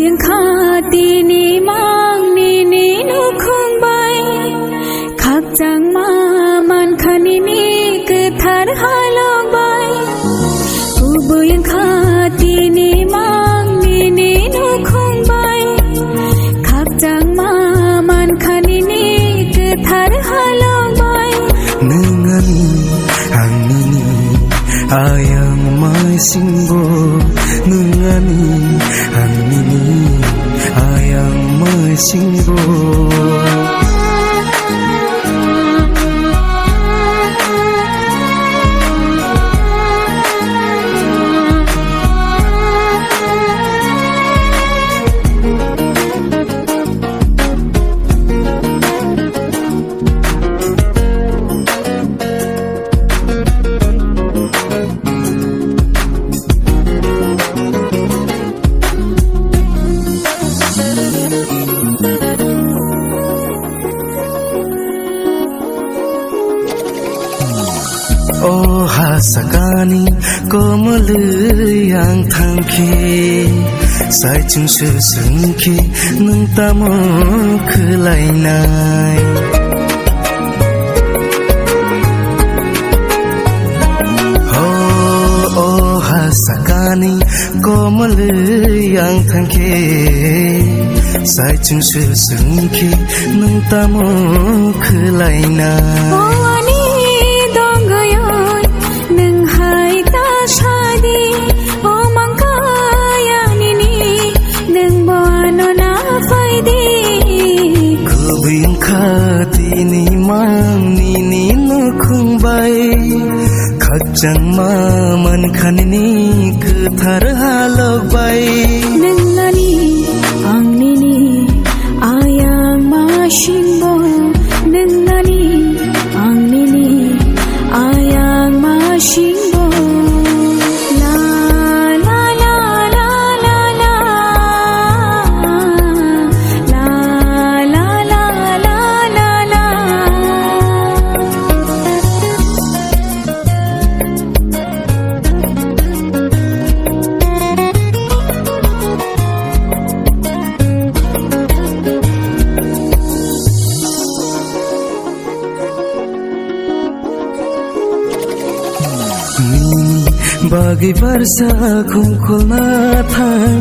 yang khati ni mang ni ni nu khung bai khak chang ma man khani ni ke thar halong bai kubu yang khati ni mang ni ni nu khung bai khak chang ma man khani ni ke thar halong bai nengani hangni ayang mai singbo nengani hangni ayang mai singbo Oh hasakani komal yang thangki sai chung se sungki nung tamo khlai nai oh hasakani komal yang thangki sai chung se sungki nung tamo khlai nai khati ni mang ni ni nu khung bai khak chang ma man khan ni ke thar halok bai nengani ang ni ni ayang ma shimbo nengani ang ni ni ayang ma shimbo la la la la la la la la bagi barsa khung khulna thang